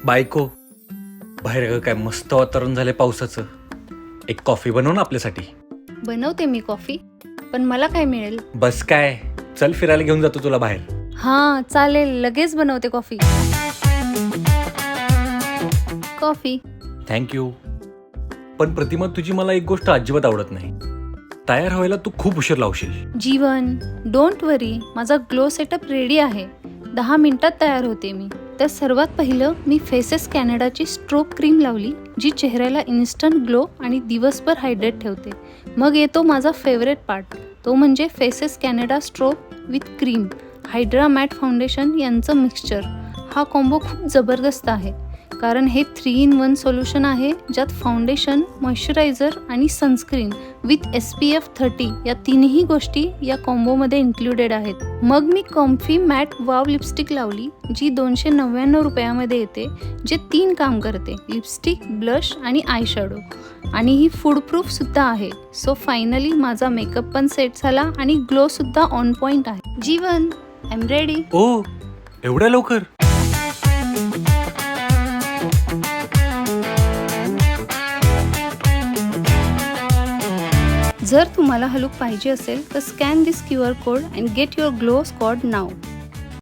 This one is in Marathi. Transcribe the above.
बायको, बाहेर काय मस्त वातावरण झालंय पावसाचं. एक कॉफी बनव ना आपल्यासाठी. बनवते मी कॉफी, पण मला काय मिळेल? बस काय, चल फिरायला घेऊन जातो तुला बाहेर. हां चालेल, लगेच बनवते कॉफी. कॉफी. थँक्यू. पण प्रतिमा, तुझी मला एक गोष्ट अजिबात आवडत नाही. तयार व्हायला तू खूप उशीर लावशील. जीवन, डोंट वरी, माझा ग्लो सेटअप रेडी आहे. 10 मिनिटात तयार होते मी. तर सर्वात पहिलं मी फेसेस कॅनडाची स्ट्रोक क्रीम लावली, जी चेहऱ्याला इन्स्टंट ग्लो आणि दिवसभर हायड्रेट ठेवते. मग येतो माझा फेवरेट पार्ट, तो म्हणजे Faces Canada stroke with cream hydra matte foundation यांचं मिक्सचर. हा कॉम्बो खूप जबरदस्त आहे, कारण हे 3-in-1 सोल्युशन आहे, ज्यात फाउंडेशन, मॉइश्चरायझर आणि सनस्क्रीन विथ SPF 30 या तिन्ही गोष्टी या कॉम्बोमध्ये इन्क्लुडेड आहेत. मग मी कॉम्फी मॅट वाव लिपस्टिक लावली, जी 299 रुपयामध्ये येते, जे 3 काम करते: लिपस्टिक, ब्लश आणि आय शॅडो. आणि ही फूडप्रूफ सुद्धा आहे. सो फायनली माझा मेकअप पण सेट झाला आणि ग्लो सुद्धा ऑन पॉइंट आहे. जीवन, आय एम रेडी. ओ, एवढ्या लवकर? जर तुम्हाला हा लूक पाहिजे असेल तर scan this QR code and get your glow squad now.